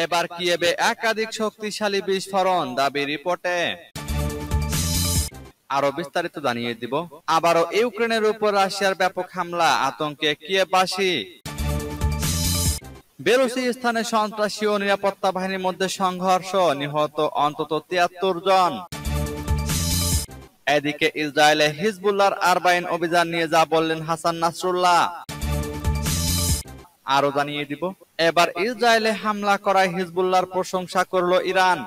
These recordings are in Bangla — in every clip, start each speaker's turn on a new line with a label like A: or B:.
A: এবার কিয়েভে একাধিক শক্তিশালী বিস্ফোরণ দাবি রিপোর্টে। আরো বিস্তারিত জানিয়ে দিব। আবারও ইউক্রেনের উপর রাশিয়ার ব্যাপক হামলা, আতঙ্কে কিয়েভবাসী। বেলুচিস্তানে সন্ত্রাসী ও নিরাপত্তা বাহিনীর মধ্যে সংঘর্ষ, নিহত অন্তত ৭৩ জন। এদিকে ইসরায়েলে হিজবুল্লাহর আরবাইন অভিযান নিয়ে যা বললেন হাসান নাসরুল্লাহ। আরো জানিয়ে দিব। এবার ইসরায়েলে হামলা করায় হিজবুল্লাহর প্রশংসা করলো ইরান।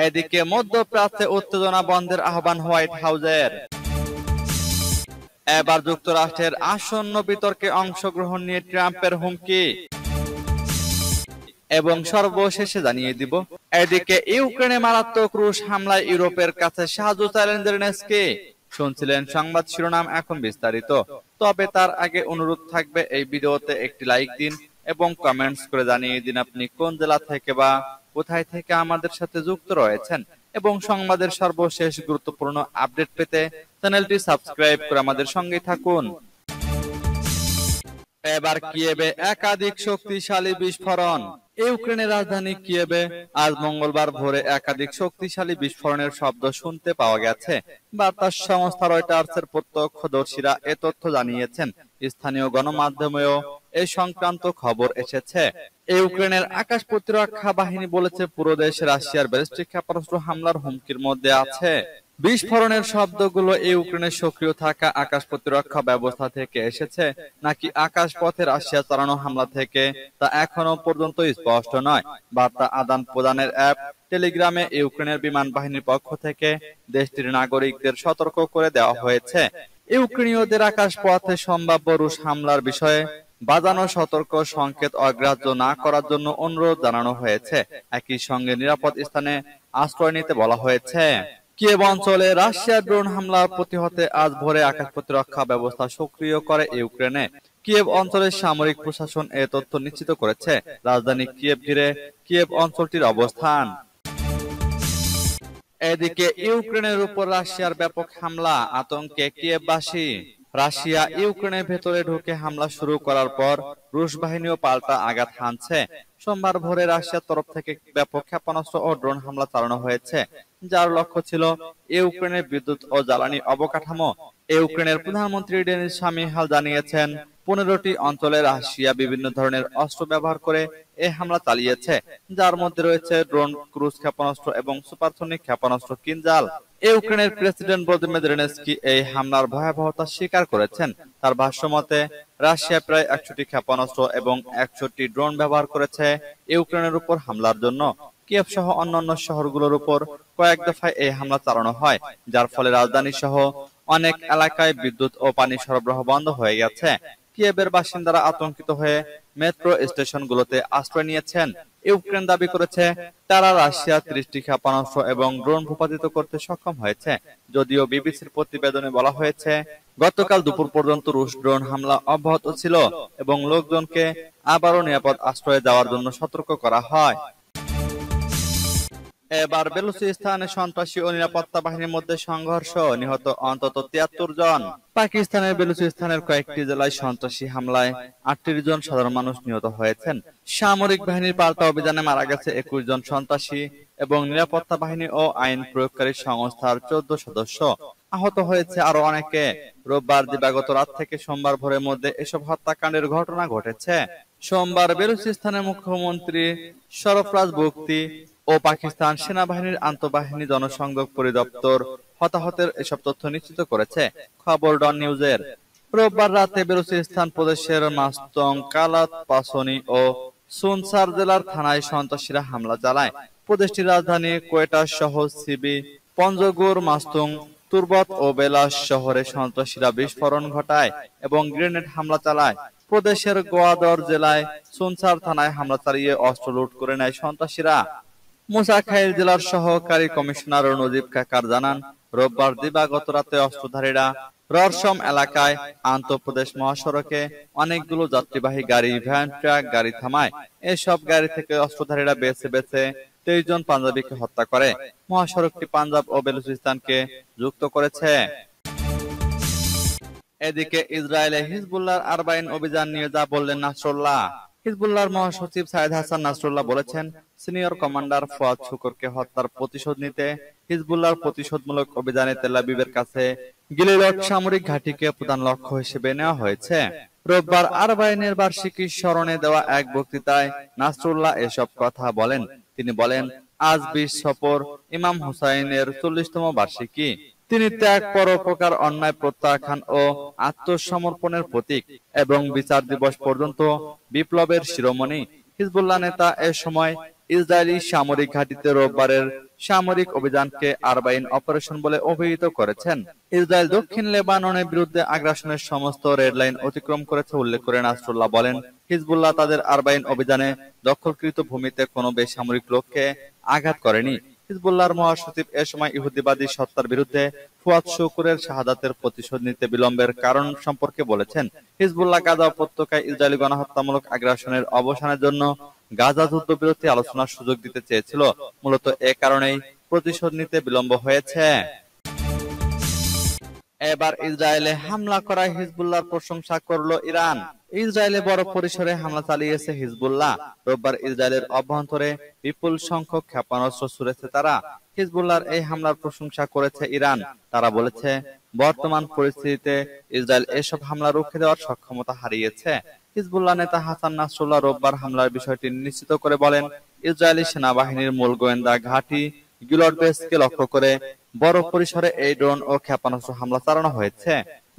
A: এদিকে মধ্যপ্রাচ্যে উত্তেজনা বন্ধের আহ্বান হোয়াইট হাউসের। এবার যুক্তরাষ্ট্রের আসন্ন বিতর্কে অংশগ্রহণ নিয়ে ট্রাম্পের হুমকি। এবং সর্বশেষে জানিয়ে দিব। এদিকে ইউক্রেনে মারাত্মক রুশ হামলায় ইউরোপের কাছে সাহায্য চাইলেন জেলেনস্কি। শুনছিলেন সংবাদ শিরোনাম, এখন বিস্তারিত। তবে তার আগে অনুরোধ থাকবে এই ভিডিওতে একটি লাইক দিন এবং কমেন্টস করে জানিয়ে দিন আপনি কোন জেলা থেকে বা কোথায় থেকে আমাদের সাথে যুক্ত রয়েছেন, এবং সংবাদের সর্বশেষ গুরুত্বপূর্ণ আপডেট পেতে চ্যানেলটি সাবস্ক্রাইব করে আমাদের সঙ্গে থাকুন। এবার কিয়েভে একাধিক শক্তিশালী বিস্ফোরণ। ইউক্রেনের রাজধানী কিয়েভে আজ মঙ্গলবার ভোরে একাধিক শক্তিশালী বিস্ফোরণের শব্দ শুনতে পাওয়া গেছে। বার্তা সংস্থা রয়টার্সের প্রত্যক্ষদর্শীরা এ তথ্য জানিয়েছেন। স্থানীয় গণমাধ্যমেও এই সংক্রান্ত খবর এসেছে। ইউক্রেনের আকাশ প্রতিরক্ষা বাহিনী বলেছে, পুরো দেশ রাশিয়ার ব্যালিস্টিক ক্ষেপণাস্ত্র হামলার হুমকির মধ্যে আছে। বিস্ফোরণের শব্দগুলো ইউক্রেনের সক্রিয় থাকা আকাশ প্রতিরক্ষা ব্যবস্থা থেকে এসেছে নাকি আকাশ পথে রাশিয়া চালানো হামলা থেকে তা এখনো পর্যন্ত স্পষ্ট নয়। বার্তা আদান প্রদানের অ্যাপ টেলিগ্রামে ইউক্রেনের বিমান বাহিনীর পক্ষ থেকে দেশটির নাগরিকদের সতর্ক করে দেওয়া হয়েছে। ইউক্রেনীয়দের আকাশ পথে সম্ভাব্য রুশ হামলার বিষয়ে বাজানো সতর্ক সংকেত অগ্রাহ্য না করার জন্য অনুরোধ জানানো হয়েছে। একই সঙ্গে নিরাপদ স্থানে আশ্রয় নিতে বলা হয়েছে। কিয়েভ অঞ্চলে রাশিয়ার ড্রোন হামলা প্রতিহতে আজ ভোরে আকাশ প্রতিরক্ষা ব্যবস্থা সক্রিয় করে ইউক্রেনে। কিয়েভ অঞ্চলের সামরিক প্রশাসন এ তথ্য নিশ্চিত করেছে। রাজধানী কিয়েভ ঘিরে কিয়েভ অঞ্চলটির অবস্থান। এদিকে ইউক্রেনের উপর রাশিয়ার ব্যাপক হামলা, আতঙ্কে কিয়েভবাসী। রাশিয়া ইউক্রেনের ভেতরে ঢুকে হামলা শুরু করার পর রুশ বাহিনীও পাল্টা আঘাত হানছে। সোমবার ভোরে রাশিয়ার তরফ থেকে ব্যাপক ক্ষেপণাস্ত্র ও ড্রোন হামলা চালানো হয়েছে, যার লক্ষ্য ছিল ইউক্রেনের বিদ্যুৎ ও জ্বালানি অবকাঠামো। ইউক্রেনের প্রধানমন্ত্রী ডেনিস শামিহাল জানিয়েছেন, 15টি অঞ্চলে রাশিয়া বিভিন্ন ধরনের অস্ত্র ব্যবহার করে এই হামলা চালিয়েছে, যার মধ্যে রয়েছে ড্রোন, ক্রুজ ক্ষেপণাস্ত্র এবং সুপারসনিক ক্ষেপণাস্ত্র কিনজাল। ইউক্রেনের প্রেসিডেন্ট ভলোদিমির জেলেনস্কি এই হামলার ভয়াবহতা স্বীকার করেছেন। তার ভাষ্যমতে, রাশিয়া প্রায় 100টি ক্ষেপণাস্ত্র এবং 100টি ড্রোন ব্যবহার করেছে ইউক্রেনের উপর হামলার জন্য। কিয়েভ সহ অন্যান্য শহরগুলোর উপর কয়েক দফায় এই হামলা চালানো হয়, যার ফলে রাজধানী সহ অনেক এলাকায় বিদ্যুৎ ও পানি সরবরাহ বন্ধ হয়ে গেছে। কিয়েভের বাসিন্দারা আতঙ্কিত হয়ে মেট্রো স্টেশনগুলোতে আশ্রয় নিয়েছেন। ইউক্রেন দাবি করেছে, তারা রাশিয়া 30টি ক্ষেপণাস্ত্র এবং ড্রোন ভূপাতিত করতে সক্ষম হয়েছে। যদিও বিবিসির প্রতিবেদনে বলা হয়েছে, গতকাল দুপুর পর্যন্ত রুশ ড্রোন হামলা অব্যাহত ছিল এবং লোকজনকে আবারও নিরাপদ আশ্রয়ে যাওয়ার জন্য সতর্ক করা হয়। এবার বেলুচিস্তানে সন্ত্রাসী ও নিরাপত্তা বাহিনীর মধ্যে সংঘর্ষ, নিহত অন্তত 73 জন। পাকিস্তানের বেলুচিস্তানের কয়েকটি জেলায় সন্ত্রাসী হামলায় 38 জন সাধারণ মানুষ নিহত হয়েছেন। সামরিক বাহিনীর পাল্টা অভিযানে মারা গেছে 21 জন সন্ত্রাসী এবং নিরাপত্তা বাহিনী ও আইন প্রয়োগকারী সংস্থার 14 সদস্য। আহত হয়েছে আরো অনেকে। রোববার দিবাগত রাত থেকে সোমবার ভোরের মধ্যে এসব হত্যাকাণ্ডের ঘটনা ঘটেছে। সোমবার বেলুচিস্তানের মুখ্যমন্ত্রী সরফরাজ বুগতি ও পাকিস্তান সেনাবাহিনীর আন্তঃবাহিনী জনসংযোগ পরিদপ্তর হতাহতের এসব তথ্য নিশ্চিত করেছে। খবর ডন নিউজের। রোববার রাতে বেলুচিস্তান প্রদেশের মাস্তং, কালাত, পাসনি ও সুনসার জেলার থানায় সন্ত্রাসীরা হামলা চালায়। প্রদেশটির রাজধানী কোয়েটা সহ সিবি, পঞ্জগুর, মাস্তুং, তুরবত ও বেলাস শহরে সন্ত্রাসীরা বিস্ফোরণ ঘটায় এবং গ্রেনেড হামলা চালায়। প্রদেশের গোয়াদর জেলায় সুনসার থানায় হামলা চালিয়ে অস্ত্র লুট করে নেয় সন্ত্রাসীরা। মুসাখাইল জেলার সহকারী কমিশনার নজিব কাকার জানান, রোববার দিবাগত রাতে অস্ত্রধারীরা ররসম এলাকায় আন্তঃপ্রদেশ মহাসড়কে অনেকগুলো যাত্রীবাহী গাড়ি, ভ্যান, ট্রাক গাড়ি থামায়। এসব গাড়ি থেকে অস্ত্রধারীরা বেছে বেছে 23 জন পাঞ্জাবিকে হত্যা করে। মহাসড়কটি পাঞ্জাব ও বেলুচিস্তানকে যুক্ত করেছে। এদিকে ইসরায়েলে হিজবুল্লাহর আরবাইন অভিযান নিয়ে যা বললেন নাসরুল্লাহ। হিজবুল্লাহর মহাসচিব সাইদ হাসান নাসরুল্লাহ বলেছেন, সিনিয়র কমান্ডার ফুয়াদ শুকুরকে হত্যার প্রতিশোধ নিতে হিজবুল্লাহর প্রতিশোধমূলক অভিযানে তেল আবিবের কাছে গিলিলড সামরিক ঘাঁটিকে প্রধান লক্ষ্য হিসেবে নেওয়া হয়েছে। রোববার আরবাইনের বার্ষিকী স্মরণে দেওয়া এক বক্তৃতায় নাসরুল্লাহ এসব কথা বলেন। তিনি বলেন, আজ ২০ সফর ইমাম হুসাইনের ৪০তম বার্ষিকী। তিনি ত্যাগ, পরোপকার, অন্যায় প্রত্যাখ্যান ও আত্মসমর্পণের প্রতীক এবং বিচার দিবস পর্যন্ত বিপ্লবের শিরোমণি। হিজবুল্লাহ নেতা এ সময় ইসরায়েলি সামরিক ঘাঁটিতে রোববারের সামরিক অভিযানকে আরবাইন অপারেশন বলে অভিহিত করেছেন। ইসরায়েল দক্ষিণ লেবাননের বিরুদ্ধে আগ্রাসনের সমস্ত রেড লাইন অতিক্রম করেছে উল্লেখ করে নাসরুল্লাহ বলেন, হিজবুল্লাহ তাদের আরবাইন অভিযানে দখলকৃত ভূমিতে কোনো বেসামরিক লোককে আঘাত করেনি। হিজবুল্লাহর মহাসচিব এ সময় ইহুদিবাদী সত্তার বিরুদ্ধে ফুয়াদ শুকুরের শাহাদাতের প্রতিশোধ নিতে বিলম্বের কারণ সম্পর্কে বলেছেন। হিজবুল্লাহ গাজা উপত্যকায় ইসরায়েলি গণহত্যামূলক আগ্রাসনের অবসানের জন্য গাজা যুদ্ধবিরতি আলোচনার সুযোগ দিতে চেয়েছিল। মূলত এ কারণেই প্রতিশোধ নিতে বিলম্ব হয়েছে। এবার ইসরায়েলে হামলা করায় হিজবুল্লাহর প্রশংসা করল ইরান। ইসরায়েলে বড় পরিসরে হামলা চালিয়েছে হিজবুল্লাহ। রোববার ইসরায়েলের অভ্যন্তরে বিপুল সংখ্যক ক্ষেপণাস্ত্র ছুড়েছে তারা। হিজবুল্লাহর এই হামলার প্রশংসা করেছে ইরান। তারা বলেছে, বর্তমান পরিস্থিতিতে ইসরায়েল এসব হামলা রুখে দেওয়ার সক্ষমতা হারিয়েছে। হিজবুল্লাহ নেতা হাসান নাসরুল্লাহ রোববার হামলার বিষয়টি নিশ্চিত করে বলেন, ইসরায়েলি সেনাবাহিনীর মূল গোয়েন্দা ঘাঁটি গিলড বেসকে লক্ষ্য করে বড় পরিসরে এই ড্রোন ও ক্ষেপণাস্ত্র হামলা চালানো হয়েছে।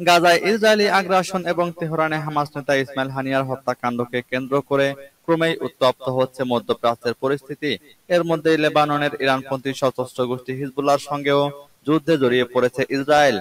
A: গাজায় ইসরায়েলি আগ্রাসন এবং তেহরানে হামাস নেতা ইসমাইল হানিয়ার হত্যাকাণ্ডকে কেন্দ্র করে ক্রমেই উত্তপ্ত হচ্ছে মধ্যপ্রাচ্যের পরিস্থিতি। এর মধ্যেই লেবাননের ইরানপন্থী সশস্ত্র গোষ্ঠী হিজবুল্লাহর সঙ্গেও যুদ্ধে জড়িয়ে পড়েছে ইসরায়েল।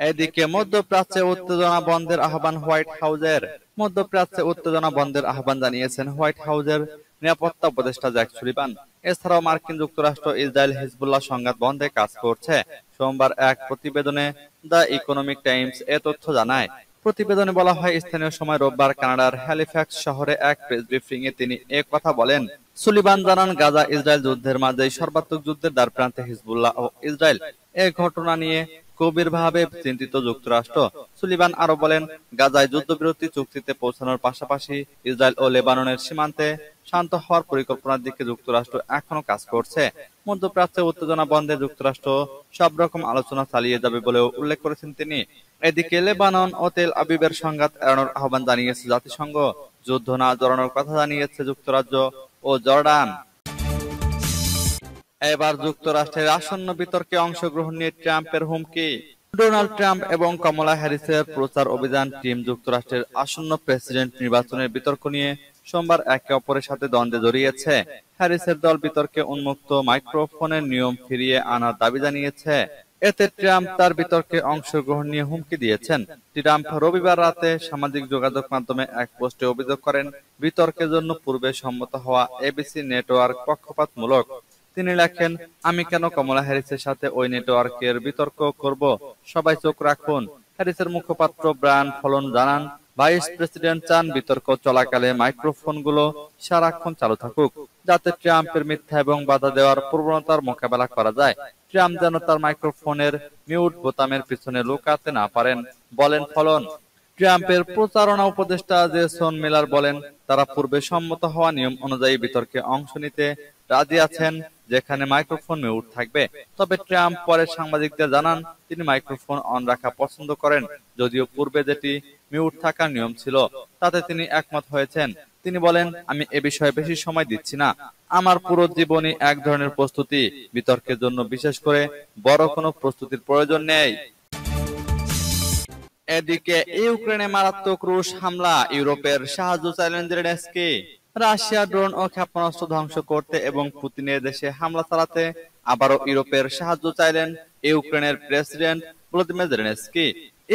A: এদিকে মধ্যপ্রাচ্যে উত্তেজনা বন্ধের আহ্বান হোয়াইট হাউজের। মধ্যপ্রাচ্যে উত্তেজনা বন্ধের আহ্বান জানিয়েছেন হোয়াইট হাউজের নিরাপত্তা উপদেষ্টা জ্যাক সুলিভান। এছাড়াও মার্কিন যুক্তরাষ্ট্র ইসরায়েল হিজবুল্লাহ সংঘাত বন্ধে কাজ করছে। সোমবার এক প্রতিবেদনে দ্য ইকোনমিক টাইমস এ তথ্য জানায়। প্রতিবেদনে বলা হয়, স্থানীয় সময় রোববার কানাডার হ্যালিফ্যাক্স শহরে এক প্রেস ব্রিফিং এ তিনি এ কথা বলেন। সুলিভান জানান, গাজা ইসরায়েল যুদ্ধের মাঝেই সর্বাত্মক যুদ্ধের দ্বারপ্রান্তে হিজবুল্লাহ ও ইসরায়েল। এ ঘটনা নিয়ে গভীরভাবে চিন্তিত যুক্তরাষ্ট্র। সুলিভান আরো বলেন, গাজায় যুদ্ধবিরতি চুক্তিতে পৌঁছানোর পাশাপাশি ইসরায়েল ও লেবাননের সীমান্তে শান্ত হওয়ার পরিকল্পনার দিকে যুক্তরাষ্ট্র এখনো কাজ করছে। মধ্যপ্রাচ্যে উত্তেজনা বন্ধে যুক্তরাষ্ট্র সব রকম আলোচনা চালিয়ে যাবে বলেও উল্লেখ করেছেন তিনি। এদিকে লেবানন ও তেল আবিবের সংঘাত এড়ানোর আহ্বান জানিয়েছে জাতিসংঘ। যুদ্ধ না জড়ানোর কথা জানিয়েছে যুক্তরাজ্য ও জর্ডান। এবার যুক্তরাষ্ট্রের আসন্ন বিতর্কে অংশগ্রহণ নিয়ে ট্রাম্পের হুমকি। ডোনাল্ড ট্রাম্প এবং কমলা হ্যারিসের প্রচার অভিযান টিম যুক্তরাষ্ট্রের আসন্ন প্রেসিডেন্ট নির্বাচনের বিতর্ক নিয়ে সোমবার একে অপরের সাথে দ্বন্দ্বে জড়িয়েছে। হ্যারিসের দল বিতর্কে উন্মুক্ত মাইক্রোফোনের নিয়ম ফিরিয়ে আনার দাবি জানিয়েছে। এতে ট্রাম্প তার বিতর্কে অংশগ্রহণ নিয়ে হুমকি দিয়েছেন। ট্রাম্প রবিবার রাতে সামাজিক যোগাযোগ মাধ্যমে এক পোস্টে অভিযোগ করেন, বিতর্কের জন্য পূর্বে সম্মত হওয়া এবিসি নেটওয়ার্ক পক্ষপাতমূলক। তিনি লেখেন, আমি কেন কমলা হ্যারিসের সাথে ওই নেটওয়ার্কের বিতর্ক করব? সবাই চোখ রাখুন। হ্যারিসের মুখপাত্র ব্রায়ান ফলন জানান, ভাইস প্রেসিডেন্ট চান বিতর্ক চলাকালে মাইক্রোফোনগুলো সারাক্ষণ চালু থাকুক, যাতে ট্রাম্পের মিথ্যা এবং বাধা দেওয়ার প্রবণতার মোকাবেলা করা যায়। ট্রাম্প যেন তার মাইক্রোফোনের মিউট বোতামের পিছনে লুকাতে না পারেন, বলেন ফলন। ট্রাম্পের প্রচারণা উপদেষ্টা জেসন মিলার বলেন, তারা পূর্বে সম্মত হওয়া নিয়ম অনুযায়ী বিতর্কে অংশ নিতে রাজি আছেন, যেখানে মাইক্রোফোন মিউট থাকবে। তবে ট্রাম্প পরে সাংবাদিকদের জানান, তিনি মাইক্রোফোন অন রাখা পছন্দ করেন, যদিও পূর্বে যেটি মিউট থাকার নিয়ম ছিল তাতে তিনি একমত হয়েছেন। তিনি বলেন, আমি এ বিষয়ে বেশি সময় দিচ্ছি না। আমার পুরো জীবনই এক ধরনের প্রস্তুতি। বিতর্কের জন্য বিশেষ করে বড় কোনো প্রস্তুতির প্রয়োজন নেই। এদিকে ইউক্রেনে মারাত্মক রুশ হামলা, ইউরোপের সাহায্য চাইলেন জেলেনস্কি। রাশিয়া ড্রোন ও ক্ষেপণাস্ত্র ধ্বংস করতে এবং পুতিনের দেশে হামলা চালাতে আবারও ইউরোপের সাহায্য চাইলেন ইউক্রেনের প্রেসিডেন্ট ভলোদিমির জেলেনস্কি।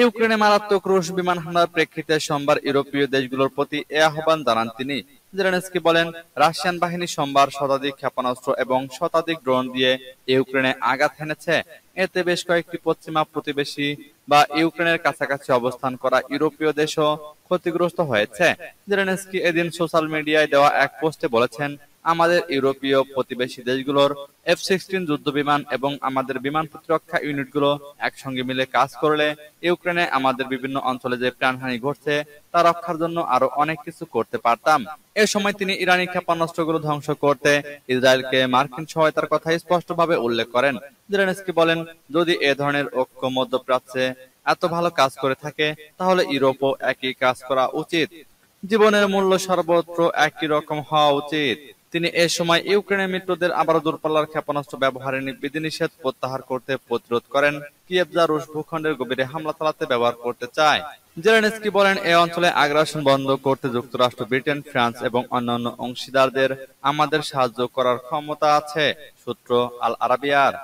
A: ইউক্রেনে মারাত্মক রুশ বিমান হামলার প্রেক্ষিতে সোমবার ইউরোপীয় দেশগুলোর প্রতি এ আহ্বান জানান তিনি। জেলেনস্কি বলেন, রাশিয়ান বাহিনী সোমবার শতাধিক ক্ষেপণাস্ত্র এবং শতাধিক ড্রোন দিয়ে ইউক্রেনে আঘাত হেনেছে। এতে বেশ কয়েকটি পশ্চিমা প্রতিবেশী বা ইউক্রেনের কাছাকাছি অবস্থান করা ইউরোপীয় দেশও ক্ষতিগ্রস্ত হয়েছে। জেলেনস্কি এদিন সোশ্যাল মিডিয়ায় দেওয়া এক পোস্টে বলেছেন, আমাদের ইউরোপীয় প্রতিবেশী দেশগুলোর F-16 যুদ্ধবিমান এবং আমাদের বিমান প্রতিরক্ষা ইউনিটগুলো একসঙ্গে মিলে কাজ করলে ইউক্রেনে আমাদের বিভিন্ন অঞ্চলে যে প্রাণহানি ঘটছে তা রক্ষার জন্য আরো অনেক কিছু করতে পারতাম। এ সময় তিনি ইরানি ক্ষেপণাস্ত্রগুলো ধ্বংস করতে ইসরায়েলকে মার্কিন সহায়তার কথা স্পষ্টভাবে উল্লেখ করেন। জেলেনস্কি বলেন, যদি এ ধরনের ঐক্য মধ্যপ্রাচ্যে এত ভালো কাজ করে থাকে তাহলে ইউরোপও একই কাজ করা উচিত। জীবনের মূল্য সর্বত্র একই রকম হওয়া উচিত। তিনি এ সময় ইউক্রেনের মিত্রদের আবারও দূরপাল্লার ক্ষেপণাস্ত্র ব্যবহারের বিধিনিষেধ প্রত্যাহার করতে প্রতিরোধ করেন। কিয়েভ যা রুশ ভূখণ্ডের গভীরে হামলা চালাতে ব্যবহার করতে চায়। জেলেনস্কি বলেন, এ অঞ্চলে আগ্রাসন বন্ধ করতে যুক্তরাষ্ট্র, ব্রিটেন, ফ্রান্স এবং অন্যান্য অংশীদারদের আমাদের সাহায্য করার ক্ষমতা আছে। সূত্র আল আরাবিয়ার।